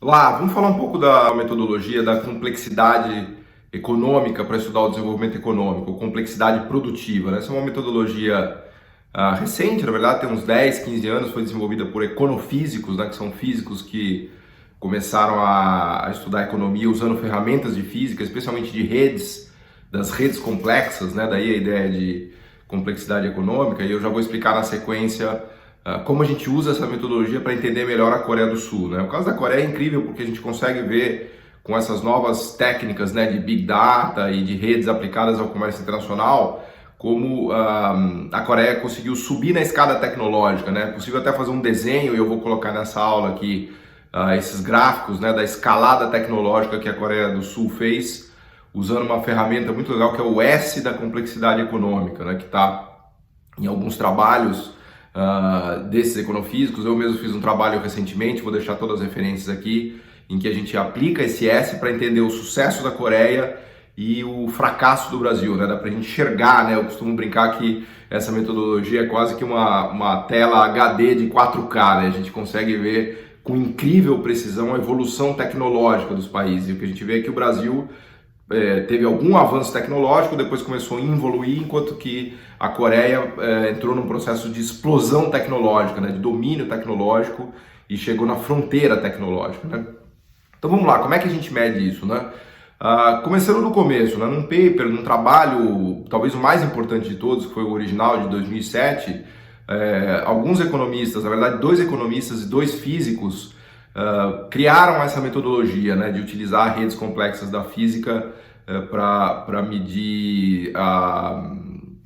Olá, vamos falar um pouco da metodologia da complexidade econômica para estudar o desenvolvimento econômico, complexidade produtiva, né? Essa é uma metodologia recente, na verdade, tem uns 10, 15 anos, foi desenvolvida por econofísicos, né, que são físicos que começaram a estudar economia usando ferramentas de física, especialmente de redes, das redes complexas, né? Daí a ideia de complexidade econômica, e eu já vou explicar na sequência como a gente usa essa metodologia para entender melhor a Coreia do Sul, né? O caso da Coreia é incrível porque a gente consegue ver com essas novas técnicas, né, de Big Data e de redes aplicadas ao comércio internacional, como a Coreia conseguiu subir na escada tecnológica, né? É possível até fazer um desenho, e eu vou colocar nessa aula aqui esses gráficos, né, da escalada tecnológica que a Coreia do Sul fez, usando uma ferramenta muito legal que é o S da complexidade econômica, né, que está em alguns trabalhos desses econofísicos. Eu mesmo fiz um trabalho recentemente, vou deixar todas as referências aqui, em que a gente aplica esse S para entender o sucesso da Coreia e o fracasso do Brasil, né? Dá para a gente enxergar, né? Eu costumo brincar que essa metodologia é quase que uma tela HD de 4K, né? A gente consegue ver com incrível precisão a evolução tecnológica dos países. E o que a gente vê é que o Brasil teve algum avanço tecnológico, depois começou a evoluir, enquanto que a Coreia entrou num processo de explosão tecnológica, né, de domínio tecnológico, e chegou na fronteira tecnológica, né? Então vamos lá, como é que a gente mede isso, né? Começando do começo, né, num paper, num trabalho, talvez o mais importante de todos, que foi o original de 2007, alguns economistas, na verdade dois economistas e dois físicos, criaram essa metodologia, né, de utilizar redes complexas da física para medir a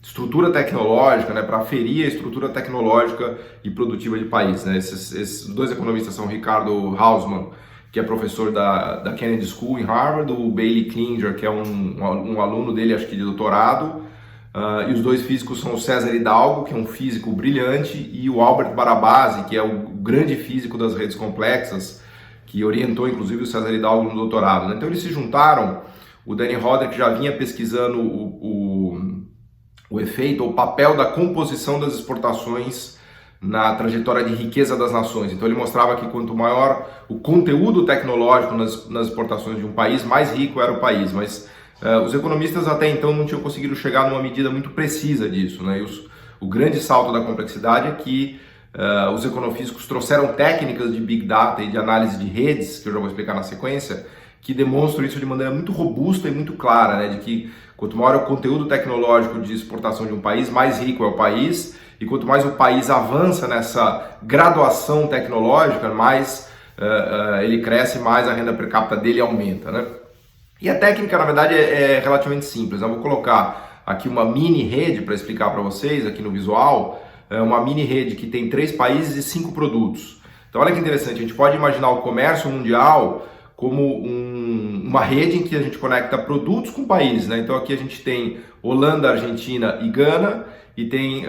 estrutura tecnológica, né, para aferir a estrutura tecnológica e produtiva de país, né? Esses dois economistas são o Ricardo Hausmann, que é professor da Kennedy School em Harvard, o Bailey Klinger, que é um aluno dele, acho que de doutorado, e os dois físicos são o César Hidalgo, que é um físico brilhante, e o Albert Barabasi, que é o grande físico das redes complexas, que orientou inclusive o César Hidalgo no doutorado, né? Então eles se juntaram, o Danny Roderick já vinha pesquisando o efeito, o papel da composição das exportações na trajetória de riqueza das nações. Então ele mostrava que quanto maior o conteúdo tecnológico nas exportações de um país, mais rico era o país, mas os economistas até então não tinham conseguido chegar numa medida muito precisa disso, né? O grande salto da complexidade é que os econofísicos trouxeram técnicas de Big Data e de análise de redes, que eu já vou explicar na sequência, que demonstram isso de maneira muito robusta e muito clara, né? De que quanto maior é o conteúdo tecnológico de exportação de um país, mais rico é o país, e quanto mais o país avança nessa graduação tecnológica, mais ele cresce, mais a renda per capita dele aumenta, né? E a técnica, na verdade, é relativamente simples. Eu vou colocar aqui uma mini rede para explicar para vocês, aqui no visual, uma mini rede que tem 3 países e 5 produtos. Então, olha que interessante, a gente pode imaginar o comércio mundial como uma rede em que a gente conecta produtos com países, né? Então, aqui a gente tem Holanda, Argentina e Gana, e tem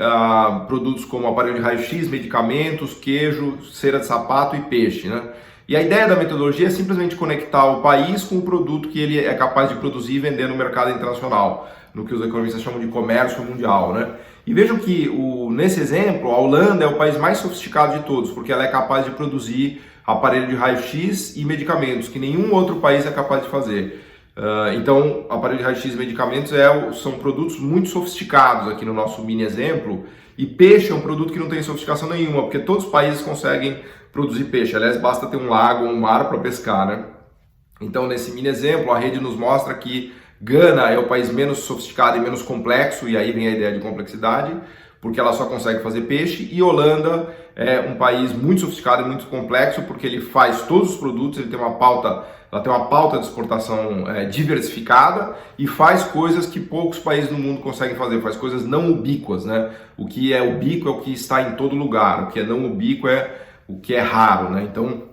produtos como aparelho de raio-x, medicamentos, queijo, cera de sapato e peixe, né? E a ideia da metodologia é simplesmente conectar o país com o produto que ele é capaz de produzir e vender no mercado internacional, no que os economistas chamam de comércio mundial, né? E vejam que nesse exemplo, a Holanda é o país mais sofisticado de todos, porque ela é capaz de produzir aparelho de raio-x e medicamentos, que nenhum outro país é capaz de fazer. Então, aparelho de raio-x e medicamentos são produtos muito sofisticados aqui no nosso mini exemplo, e peixe é um produto que não tem sofisticação nenhuma, porque todos os países conseguem produzir peixe. Aliás, basta ter um lago ou um mar para pescar, né? Então, nesse mini exemplo, a rede nos mostra que Gana é o país menos sofisticado e menos complexo, e aí vem a ideia de complexidade, porque ela só consegue fazer peixe, e Holanda é um país muito sofisticado e muito complexo, porque ele faz todos os produtos, ela tem uma pauta de exportação diversificada e faz coisas que poucos países no mundo conseguem fazer, faz coisas não ubíquas, né? O que é ubíquo é o que está em todo lugar, o que é não ubíquo é o que é raro, né? Então,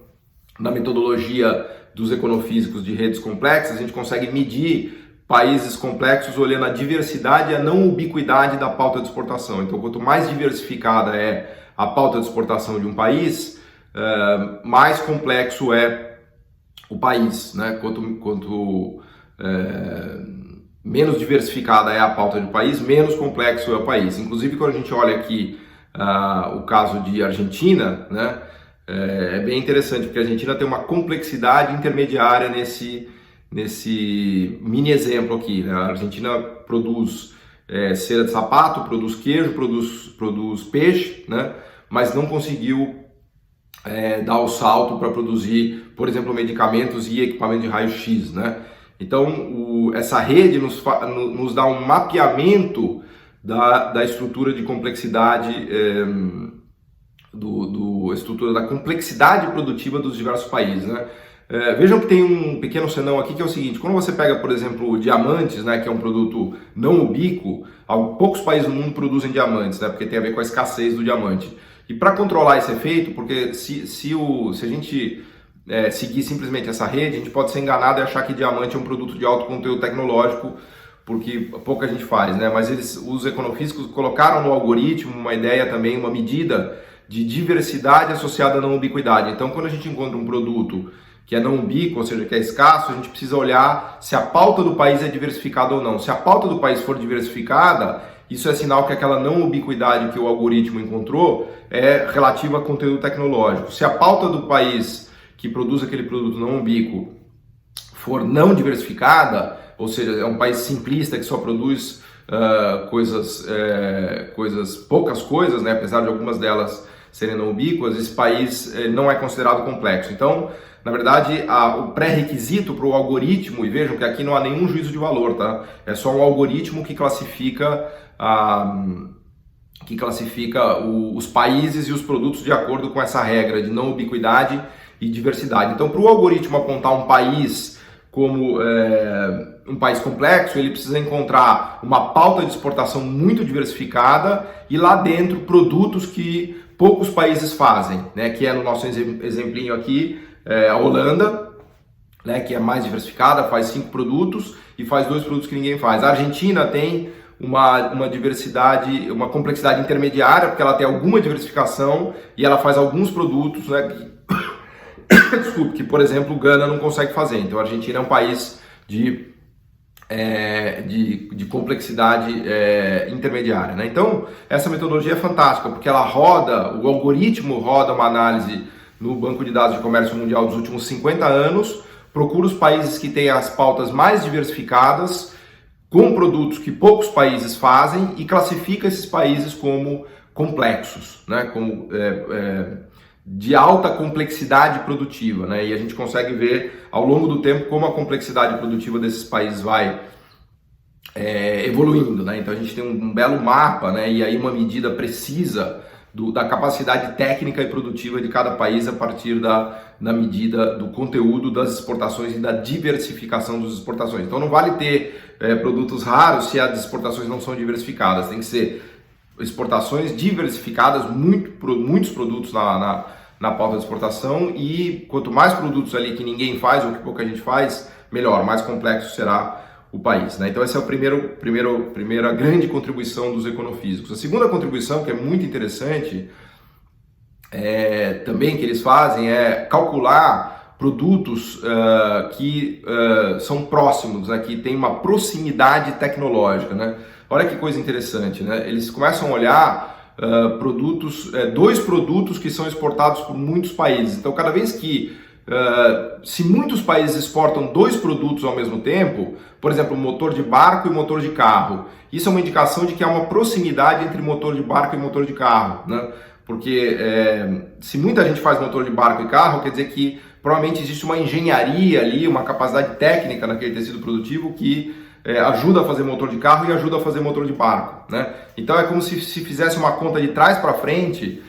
na metodologia dos econofísicos de redes complexas, a gente consegue medir países complexos olhando a diversidade e a não ubiquidade da pauta de exportação. Então, quanto mais diversificada é a pauta de exportação de um país, mais complexo é o país, né? Quanto menos diversificada é a pauta de um país, menos complexo é o país. Inclusive, quando a gente olha aqui o caso de Argentina, né? É bem interessante, porque a Argentina tem uma complexidade intermediária nesse mini exemplo aqui, né? A Argentina produz cera de sapato, produz queijo, produz peixe, né? Mas não conseguiu dar o salto para produzir, por exemplo, medicamentos e equipamento de raio-x, né? Então, essa rede nos dá um mapeamento da estrutura de complexidade, estrutura da complexidade produtiva dos diversos países, né? Vejam que tem um pequeno senão aqui que é o seguinte: quando você pega, por exemplo, diamantes, né, que é um produto não ubíquo, poucos países do mundo produzem diamantes, né, porque tem a ver com a escassez do diamante. E para controlar esse efeito, porque se a gente seguir simplesmente essa rede, a gente pode ser enganado e achar que diamante é um produto de alto conteúdo tecnológico, porque pouca gente faz, né? Mas os econofísicos colocaram no algoritmo uma ideia também, uma medida de diversidade associada à não ubiquidade. Então, quando a gente encontra um produto que é não ubíquo, ou seja, que é escasso, a gente precisa olhar se a pauta do país é diversificada ou não. Se a pauta do país for diversificada, isso é sinal que aquela não ubiquidade que o algoritmo encontrou é relativa a conteúdo tecnológico. Se a pauta do país que produz aquele produto não ubíquo for não diversificada, ou seja, é um país simplista que só produz poucas coisas, né, apesar de algumas delas serem não ubíquas, esse país não é considerado complexo. Então, na verdade, o pré-requisito para o algoritmo, e vejam que aqui não há nenhum juízo de valor, tá? É só um algoritmo que classifica os países e os produtos de acordo com essa regra de não ubiquidade e diversidade. Então, para o algoritmo apontar um país como um país complexo, ele precisa encontrar uma pauta de exportação muito diversificada e lá dentro produtos que poucos países fazem, né? Que é no nosso exemplinho aqui, a Holanda, né, que é mais diversificada, faz 5 produtos e faz 2 produtos que ninguém faz. A Argentina tem uma diversidade, uma complexidade intermediária, porque ela tem alguma diversificação e ela faz alguns produtos, né, desculpe, que, por exemplo, o Gana não consegue fazer. Então, a Argentina é um país de complexidade intermediária, né? Então, essa metodologia é fantástica, porque ela o algoritmo roda uma análise no Banco de Dados de Comércio Mundial dos últimos 50 anos, procura os países que têm as pautas mais diversificadas, com produtos que poucos países fazem, e classifica esses países como complexos, né? Como de alta complexidade produtiva, né? E a gente consegue ver ao longo do tempo como a complexidade produtiva desses países vai evoluindo, né? Então a gente tem um belo mapa, né? E aí uma medida precisa da capacidade técnica e produtiva de cada país a partir da medida do conteúdo das exportações e da diversificação das exportações. Então não vale ter produtos raros se as exportações não são diversificadas, tem que ser exportações diversificadas, muitos produtos na pauta de exportação, e quanto mais produtos ali que ninguém faz ou que pouca gente faz, melhor, mais complexo será o país, né? Então essa é a primeira grande contribuição dos econofísicos. A segunda contribuição, que é muito interessante, também que eles fazem, é calcular produtos que são próximos, né? Que tem uma proximidade tecnológica, né? Olha que coisa interessante, né? Eles começam a olhar dois produtos que são exportados por muitos países. Então, cada vez que se muitos países exportam 2 produtos ao mesmo tempo, por exemplo, motor de barco e motor de carro, isso é uma indicação de que há uma proximidade entre motor de barco e motor de carro, né? Porque se muita gente faz motor de barco e carro, quer dizer que provavelmente existe uma engenharia ali, uma capacidade técnica naquele tecido produtivo que ajuda a fazer motor de carro e ajuda a fazer motor de barco, né? Então é como se fizesse uma conta de trás para frente,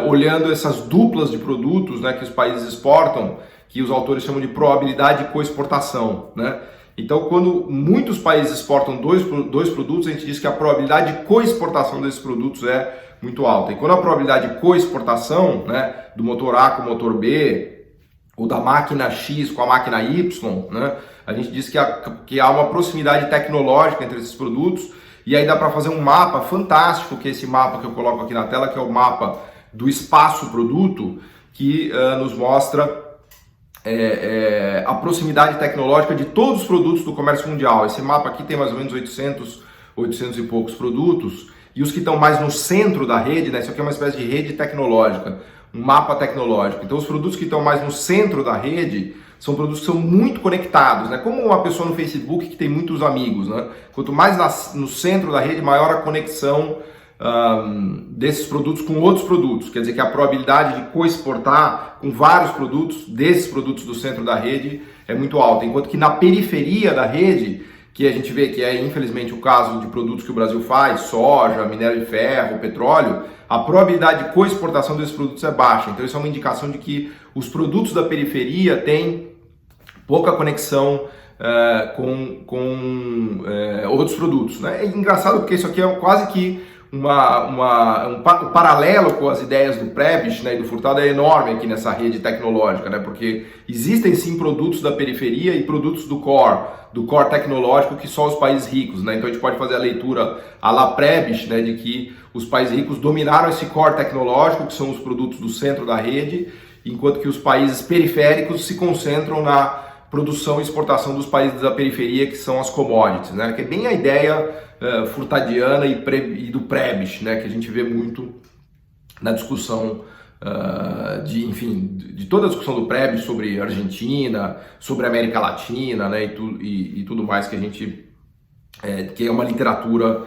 olhando essas duplas de produtos, né, que os países exportam, que os autores chamam de probabilidade de coexportação, né? Então, quando muitos países exportam dois produtos, a gente diz que a probabilidade de coexportação desses produtos é muito alta. E quando a probabilidade de coexportação, né, do motor A com o motor B, ou da máquina X com a máquina Y, né, a gente diz que há uma proximidade tecnológica entre esses produtos, e aí dá para fazer um mapa fantástico, que é esse mapa que eu coloco aqui na tela, que é o mapa do espaço produto, que nos mostra a proximidade tecnológica de todos os produtos do comércio mundial. Esse mapa aqui tem mais ou menos 800 e poucos produtos, e os que estão mais no centro da rede, né, isso aqui é uma espécie de rede tecnológica. um mapa tecnológico. Então os produtos que estão mais no centro da rede são produtos que são muito conectados, né? Como uma pessoa no Facebook que tem muitos amigos, né? Quanto mais no centro da rede, maior a conexão desses produtos com outros produtos. Quer dizer que a probabilidade de coexportar com vários produtos, desses produtos do centro da rede, é muito alta. Enquanto que na periferia da rede, que a gente vê que é infelizmente o caso de produtos que o Brasil faz, soja, minério de ferro, petróleo, a probabilidade de coexportação desses produtos é baixa. Então isso é uma indicação de que os produtos da periferia têm pouca conexão com outros produtos, né? É engraçado porque isso aqui é quase que um paralelo com as ideias do Prebisch, né, e do Furtado é enorme aqui nessa rede tecnológica, né? Porque existem sim produtos da periferia e produtos do core tecnológico que só os países ricos, né? Então a gente pode fazer a leitura à la Prebisch, né, de que os países ricos dominaram esse core tecnológico, que são os produtos do centro da rede, enquanto que os países periféricos se concentram na produção e exportação dos países da periferia, que são as commodities, né? Que é bem a ideia furtadiana e do Prebisch, né? Que a gente vê muito na discussão de toda a discussão do Prebisch sobre Argentina, sobre América Latina, né? E tudo mais que a gente que é uma literatura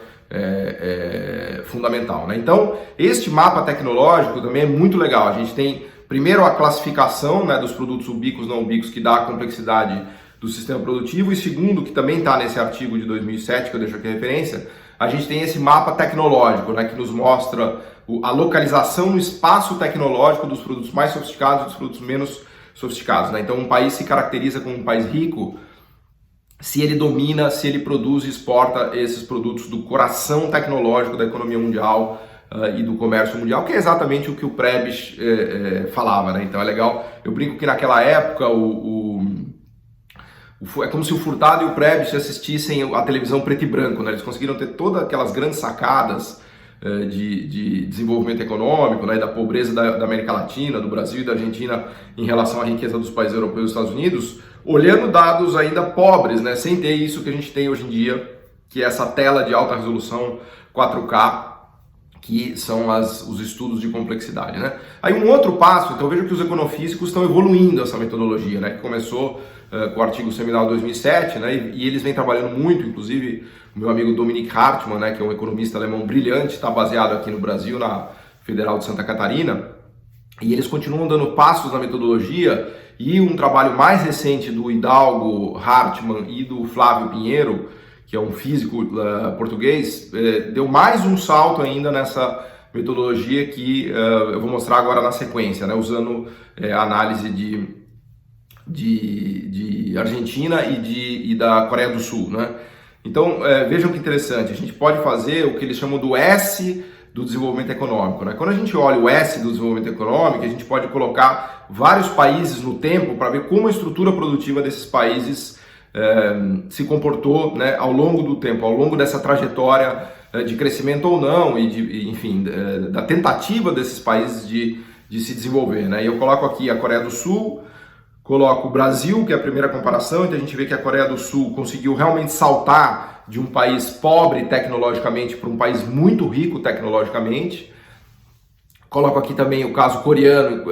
fundamental, né? Então, este mapa tecnológico também é muito legal. A gente tem primeiro a classificação, né, dos produtos ubíquos e não ubíquos, que dá a complexidade do sistema produtivo, e segundo, que também está nesse artigo de 2007, que eu deixo aqui a referência, a gente tem esse mapa tecnológico, né, que nos mostra a localização no espaço tecnológico dos produtos mais sofisticados e dos produtos menos sofisticados, né? Então um país se caracteriza como um país rico se ele domina, se ele produz e exporta esses produtos do coração tecnológico da economia mundial e do comércio mundial, que é exatamente o que o Prebisch falava, né? Então é legal, eu brinco que naquela época é como se o Furtado e o Prebisch assistissem a televisão preto e branco, né? Eles conseguiram ter todas aquelas grandes sacadas de desenvolvimento econômico, né? Da pobreza da América Latina, do Brasil e da Argentina em relação à riqueza dos países europeus e dos Estados Unidos, olhando dados ainda pobres, né? Sem ter isso que a gente tem hoje em dia, que é essa tela de alta resolução 4K, que são os estudos de complexidade, né? Aí um outro passo, então veja que os econofísicos estão evoluindo essa metodologia, né? Que começou com o artigo seminal de 2007, né? E eles vêm trabalhando muito, inclusive o meu amigo Dominic Hartmann, né? Que é um economista alemão brilhante, está baseado aqui no Brasil, na Federal de Santa Catarina, e eles continuam dando passos na metodologia, e um trabalho mais recente do Hidalgo Hartmann e do Flávio Pinheiro, que é um físico português, deu mais um salto ainda nessa metodologia que eu vou mostrar agora na sequência, né, usando a análise de Argentina e da Coreia do Sul, né? Então, vejam que interessante, a gente pode fazer o que eles chamam do S do desenvolvimento econômico, né? Quando a gente olha o S do desenvolvimento econômico, a gente pode colocar vários países no tempo para ver como a estrutura produtiva desses países se comportou, né, ao longo do tempo, ao longo dessa trajetória de crescimento ou não, enfim, da tentativa desses países de se desenvolver, né? E eu coloco aqui a Coreia do Sul, coloco o Brasil, que é a primeira comparação, então a gente vê que a Coreia do Sul conseguiu realmente saltar de um país pobre tecnologicamente para um país muito rico tecnologicamente. Coloco aqui também o caso coreano,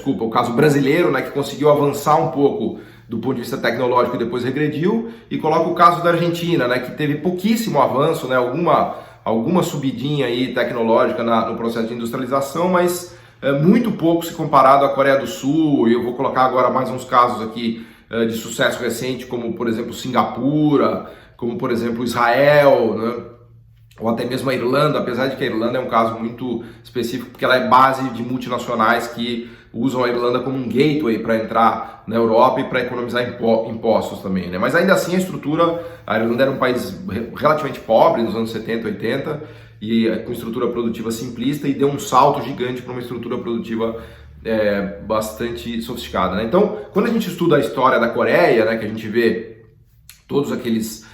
o caso brasileiro, né, que conseguiu avançar um pouco do ponto de vista tecnológico e depois regrediu, e coloco o caso da Argentina, né, que teve pouquíssimo avanço, né, alguma subidinha aí tecnológica no processo de industrialização, mas muito pouco se comparado à Coreia do Sul. E eu vou colocar agora mais uns casos aqui de sucesso recente, como por exemplo Singapura, como por exemplo Israel, né, ou até mesmo a Irlanda, apesar de que a Irlanda é um caso muito específico, porque ela é base de multinacionais que usam a Irlanda como um gateway para entrar na Europa e para economizar impostos também, né? Mas ainda assim a Irlanda era um país relativamente pobre nos anos 70, 80, e com estrutura produtiva simplista, e deu um salto gigante para uma estrutura produtiva bastante sofisticada, né? Então, quando a gente estuda a história da Coreia, né, que a gente vê todos aqueles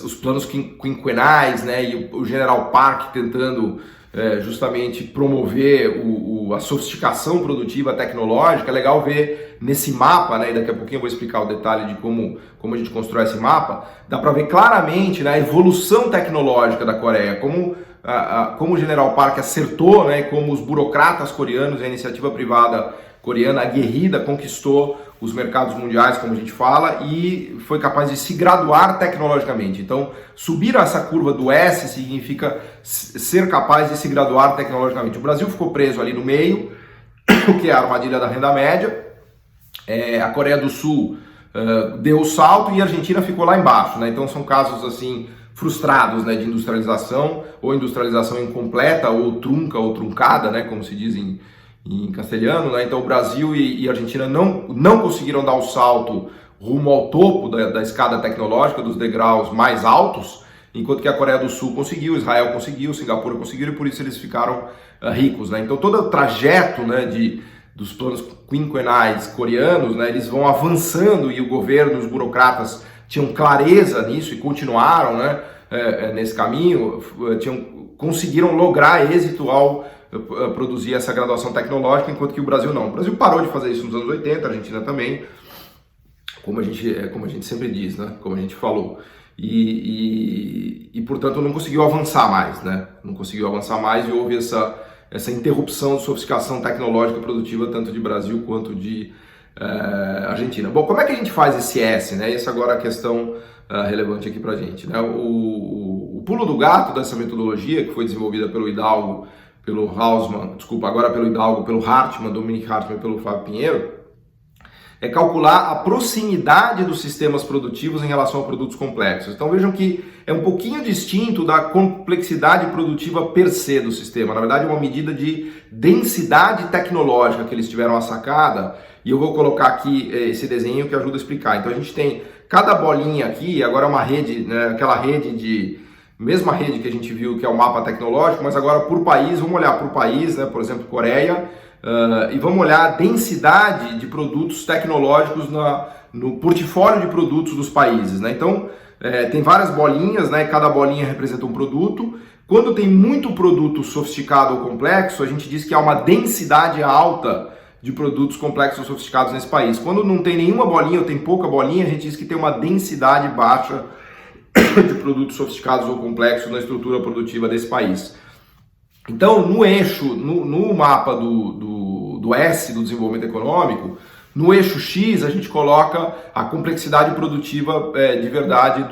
os planos quinquenais, né, e o General Park tentando justamente promover a sofisticação produtiva tecnológica, é legal ver nesse mapa, né, e daqui a pouquinho eu vou explicar o detalhe de como a gente constrói esse mapa. Dá para ver claramente, né, a evolução tecnológica da Coreia, como como o General Park acertou, né, como os burocratas coreanos e a iniciativa privada coreana aguerrida conquistou os mercados mundiais, como a gente fala, e foi capaz de se graduar tecnologicamente. Então, subir essa curva do S significa ser capaz de se graduar tecnologicamente. O Brasil ficou preso ali no meio, o que é a armadilha da renda média. A Coreia do Sul deu o salto e a Argentina ficou lá embaixo, né? Então são casos assim frustrados, né, de industrialização, ou industrialização incompleta, ou trunca, ou truncada, né, como se diz em castelhano, né? Então o Brasil e a Argentina não conseguiram dar o salto rumo ao topo da escada tecnológica, dos degraus mais altos, enquanto que a Coreia do Sul conseguiu, Israel conseguiu, Singapura conseguiu, e por isso eles ficaram ricos, né? Então todo o trajeto, né, dos planos quinquenais coreanos, né, eles vão avançando, e o governo, os burocratas tinham clareza nisso e continuaram, né, nesse caminho, conseguiram lograr êxito ao produzir essa graduação tecnológica, enquanto que o Brasil não. O Brasil parou de fazer isso nos anos 80, a Argentina também, como a gente sempre diz, né, como a gente falou. E portanto não conseguiu avançar mais, né? Não conseguiu avançar mais, e houve essa interrupção de sofisticação tecnológica produtiva, tanto de Brasil quanto de Argentina. Bom, como é que a gente faz esse S, né? Essa agora é a questão relevante aqui pra gente, né? O pulo do gato dessa metodologia, que foi desenvolvida pelo Hidalgo, pelo Hausmann, agora pelo Hidalgo, pelo Hartmann, Dominic Hartmann e pelo Fábio Pinheiro, é calcular a proximidade dos sistemas produtivos em relação a produtos complexos. Então vejam que é um pouquinho distinto da complexidade produtiva per se do sistema. Na verdade é uma medida de densidade tecnológica que eles tiveram a sacada, e eu vou colocar aqui esse desenho que ajuda a explicar. Então a gente tem cada bolinha aqui, agora é uma rede, né, aquela rede mesma rede que a gente viu, que é o mapa tecnológico, mas agora por país. Vamos olhar por país, né, por exemplo, Coreia, e vamos olhar a densidade de produtos tecnológicos no portfólio de produtos dos países, né? Então, tem várias bolinhas, né? Cada bolinha representa um produto. Quando tem muito produto sofisticado ou complexo, a gente diz que há uma densidade alta de produtos complexos ou sofisticados nesse país. Quando não tem nenhuma bolinha ou tem pouca bolinha, a gente diz que tem uma densidade baixa de produtos sofisticados ou complexos na estrutura produtiva desse país. Então, no eixo, no mapa do S, do desenvolvimento econômico, no eixo X a gente coloca a complexidade produtiva de verdade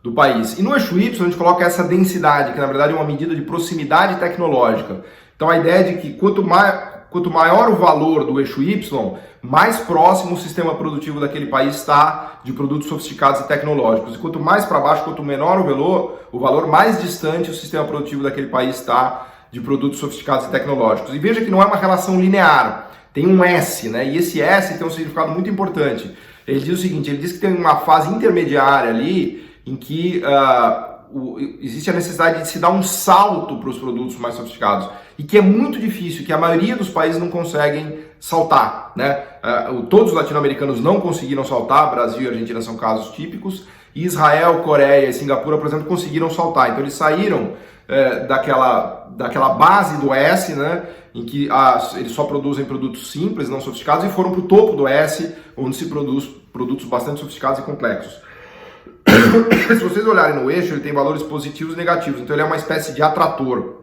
do país. E no eixo Y a gente coloca essa densidade, que na verdade é uma medida de proximidade tecnológica. Então a ideia é de que quanto maior o valor do eixo Y, mais próximo o sistema produtivo daquele país está de produtos sofisticados e tecnológicos. E quanto mais para baixo, quanto menor o valor, mais distante o sistema produtivo daquele país está de produtos sofisticados e tecnológicos. E veja que não é uma relação linear, tem um S, né? E esse S tem um significado muito importante. Ele diz o seguinte, ele diz que tem uma fase intermediária ali, em que existe a necessidade de se dar um salto para os produtos mais sofisticados, e que é muito difícil, que a maioria dos países não conseguem saltar, né? Todos os latino-americanos não conseguiram saltar, Brasil e Argentina são casos típicos, e Israel, Coreia e Singapura, por exemplo, conseguiram saltar. Então eles saíram daquela base do S, né, em que eles só produzem produtos simples, não sofisticados, e foram para o topo do S, onde se produz produtos bastante sofisticados e complexos. Se vocês olharem no eixo, ele tem valores positivos e negativos, então ele é uma espécie de atrator.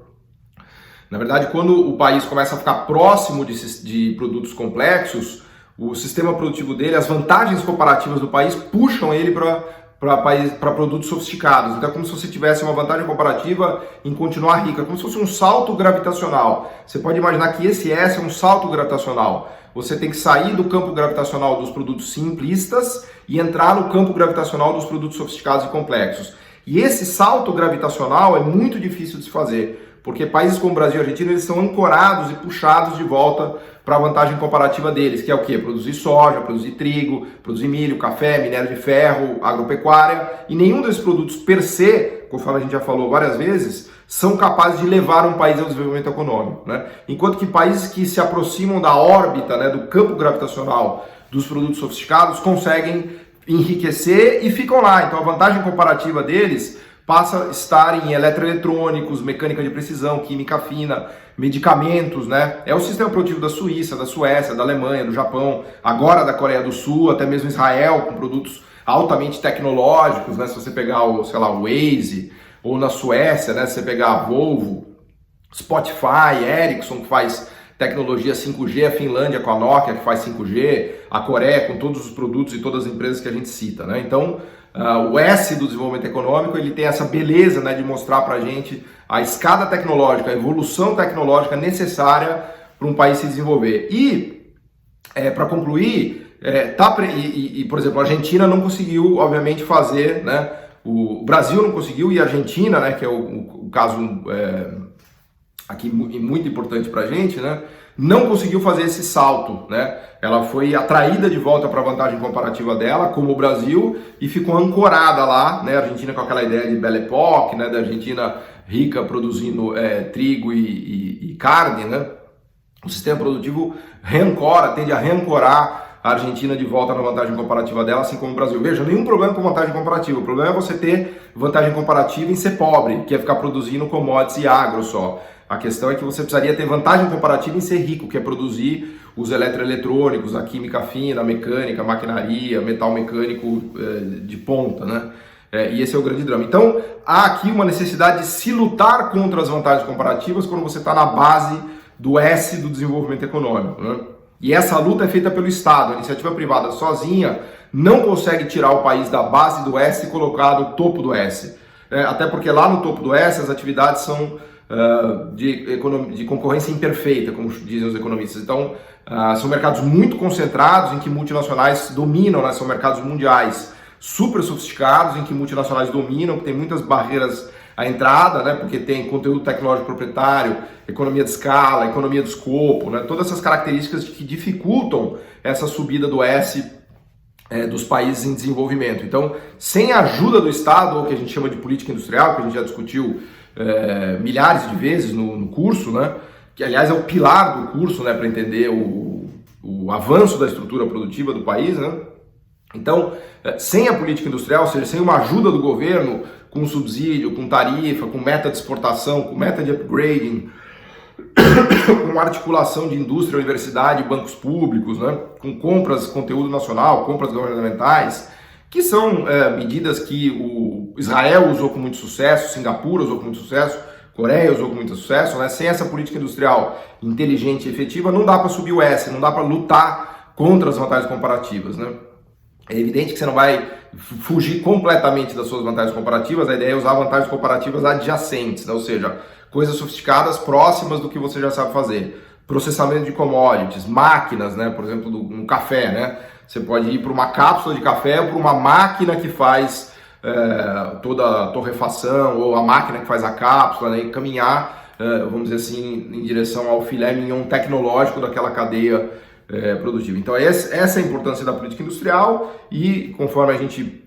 Na verdade, quando o país começa a ficar próximo de produtos complexos, o sistema produtivo dele, as vantagens comparativas do país puxam ele para produtos sofisticados. Então é como se você tivesse uma vantagem comparativa em continuar rico, é como se fosse um salto gravitacional. Você pode imaginar que esse S é um salto gravitacional. Você tem que sair do campo gravitacional dos produtos simplistas e entrar no campo gravitacional dos produtos sofisticados e complexos. E esse salto gravitacional é muito difícil de se fazer, porque países como Brasil e Argentina, eles são ancorados e puxados de volta para a vantagem comparativa deles, que é o quê? Produzir soja, produzir trigo, produzir milho, café, minério de ferro, agropecuária, e nenhum desses produtos per se, conforme a gente já falou várias vezes, são capazes de levar um país ao desenvolvimento econômico, né? Enquanto que países que se aproximam da órbita, né, do campo gravitacional dos produtos sofisticados conseguem enriquecer e ficam lá. Então a vantagem comparativa deles passa a estar em eletroeletrônicos, mecânica de precisão, química fina, medicamentos, né? É o sistema produtivo da Suíça, da Suécia, da Alemanha, do Japão, agora da Coreia do Sul, até mesmo Israel, com produtos altamente tecnológicos, né? Se você pegar o Waze, ou na Suécia, né? Se você pegar a Volvo, Spotify, Ericsson, que faz tecnologia 5G, a Finlândia com a Nokia, que faz 5G, a Coreia com todos os produtos e todas as empresas que a gente cita, né? Então, o S do desenvolvimento econômico, ele tem essa beleza, né, de mostrar pra gente a escada tecnológica, a evolução tecnológica necessária para um país se desenvolver. E, para concluir, por exemplo, a Argentina não conseguiu, obviamente, fazer, né, o Brasil não conseguiu e a Argentina, né, que é o caso aqui muito importante para a gente, né, não conseguiu fazer esse salto, né? Ela foi atraída de volta para a vantagem comparativa dela, como o Brasil, e ficou ancorada lá, né? A Argentina com aquela ideia de Belle Époque, né? Da Argentina rica produzindo trigo e carne, né? O sistema produtivo tende a reancorar a Argentina de volta na vantagem comparativa dela, assim como o Brasil. Veja, nenhum problema com vantagem comparativa. O problema é você ter vantagem comparativa em ser pobre, que é ficar produzindo commodities e agro só. A questão é que você precisaria ter vantagem comparativa em ser rico, que é produzir os eletroeletrônicos, a química fina, a mecânica, a maquinaria, metal mecânico de ponta, né? E esse é o grande drama. Então, há aqui uma necessidade de se lutar contra as vantagens comparativas quando você está na base do S do desenvolvimento econômico, né? E essa luta é feita pelo Estado. A iniciativa privada sozinha não consegue tirar o país da base do S e colocar no topo do S. Até porque lá no topo do S as atividades são de concorrência imperfeita, como dizem os economistas. Então, são mercados muito concentrados em que multinacionais dominam, né? São mercados mundiais super sofisticados em que multinacionais dominam, que tem muitas barreiras à entrada, né? Porque tem conteúdo tecnológico proprietário, economia de escala, economia de escopo, né? Todas essas características que dificultam essa subida do S dos países em desenvolvimento. Então, sem a ajuda do Estado, ou o que a gente chama de política industrial, que a gente já discutiu milhares de vezes no curso, né? Que aliás é o pilar do curso, né? Para entender o avanço da estrutura produtiva do país, né? Então, sem a política industrial, ou seja, sem uma ajuda do governo, com subsídio, com tarifa, com meta de exportação, com meta de upgrading, com articulação de indústria, universidade, bancos públicos, né? Com compras, conteúdo nacional, compras governamentais, que são medidas que o Israel usou com muito sucesso, Singapura usou com muito sucesso, Coreia usou com muito sucesso, né? Sem essa política industrial inteligente e efetiva, não dá para subir o S, não dá para lutar contra as vantagens comparativas, né? É evidente que você não vai fugir completamente das suas vantagens comparativas, a ideia é usar vantagens comparativas adjacentes, né? Ou seja, coisas sofisticadas próximas do que você já sabe fazer. Processamento de commodities, máquinas, né? Por exemplo, no café, né? Você pode ir para uma cápsula de café ou para uma máquina que faz toda a torrefação, ou a máquina que faz a cápsula, né? E caminhar, vamos dizer assim, em direção ao filé mignon tecnológico daquela cadeia produtiva. Então essa é a importância da política industrial e conforme a gente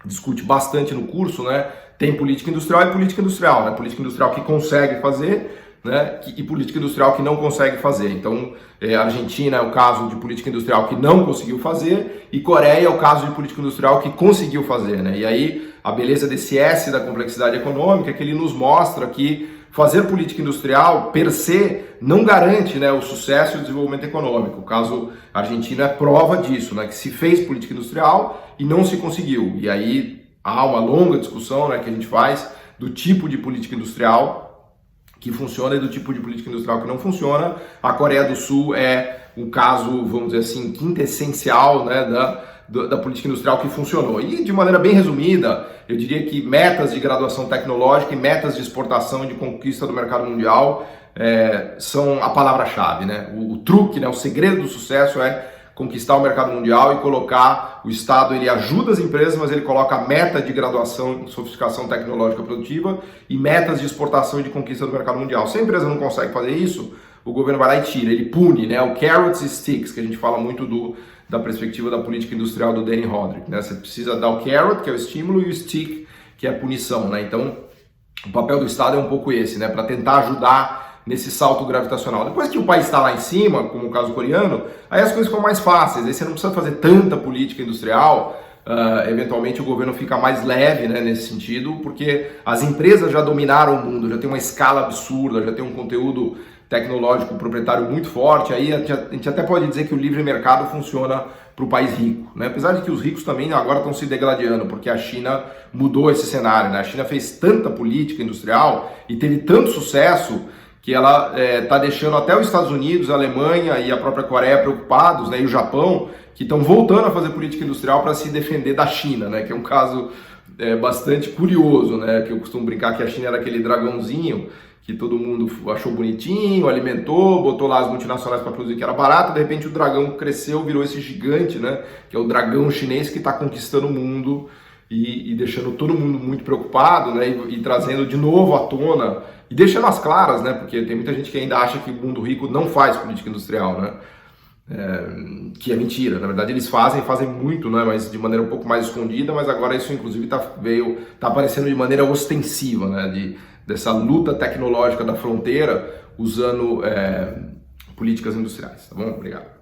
discute bastante no curso, né, tem política industrial e política industrial, né? Política industrial que consegue fazer, né, e política industrial que não consegue fazer. Então a Argentina é o caso de política industrial que não conseguiu fazer e Coreia é o caso de política industrial que conseguiu fazer, né? E aí a beleza desse S da complexidade econômica é que ele nos mostra que fazer política industrial, per se, não garante, né, o sucesso e o desenvolvimento econômico. O caso argentino é prova disso, né, que se fez política industrial e não se conseguiu. E aí há uma longa discussão, né, que a gente faz do tipo de política industrial que funciona e do tipo de política industrial que não funciona. A Coreia do Sul é um caso, vamos dizer assim, quintessencial, né, da política industrial que funcionou. E de maneira bem resumida, eu diria que metas de graduação tecnológica e metas de exportação e de conquista do mercado mundial são a palavra-chave, né? O truque, né, o segredo do sucesso é conquistar o mercado mundial e colocar o Estado, ele ajuda as empresas, mas ele coloca a meta de graduação e sofisticação tecnológica produtiva e metas de exportação e de conquista do mercado mundial. Se a empresa não consegue fazer isso, o governo vai lá e tira, ele pune, né? O carrots e sticks, que a gente fala muito da perspectiva da política industrial do Danny Roderick, né? Você precisa dar o carrot, que é o estímulo, e o stick, que é a punição, né? Então, o papel do Estado é um pouco esse, né? Para tentar ajudar nesse salto gravitacional. Depois que o país está lá em cima, como o caso coreano, aí as coisas ficam mais fáceis, aí você não precisa fazer tanta política industrial, eventualmente o governo fica mais leve, né, nesse sentido, porque as empresas já dominaram o mundo, já tem uma escala absurda, já tem um conteúdo tecnológico proprietário muito forte, aí a gente até pode dizer que o livre mercado funciona para o país rico, né? Apesar de que os ricos também agora estão se degradando, porque a China mudou esse cenário, né? A China fez tanta política industrial e teve tanto sucesso que ela está deixando até os Estados Unidos, a Alemanha e a própria Coreia preocupados, né? E o Japão, que estão voltando a fazer política industrial para se defender da China, né? Que é um caso bastante curioso, né? Que eu costumo brincar que a China era aquele dragãozinho que todo mundo achou bonitinho, alimentou, botou lá as multinacionais para produzir que era barato, de repente o dragão cresceu, virou esse gigante, né? Que é o dragão chinês que está conquistando o mundo e deixando todo mundo muito preocupado, né? E trazendo de novo à tona, e deixando as claras, né? Porque tem muita gente que ainda acha que o mundo rico não faz política industrial, né? Que é mentira, na verdade eles fazem muito, né? Mas de maneira um pouco mais escondida, mas agora isso inclusive tá aparecendo de maneira ostensiva, né? Dessa luta tecnológica da fronteira usando políticas industriais, tá bom? Obrigado.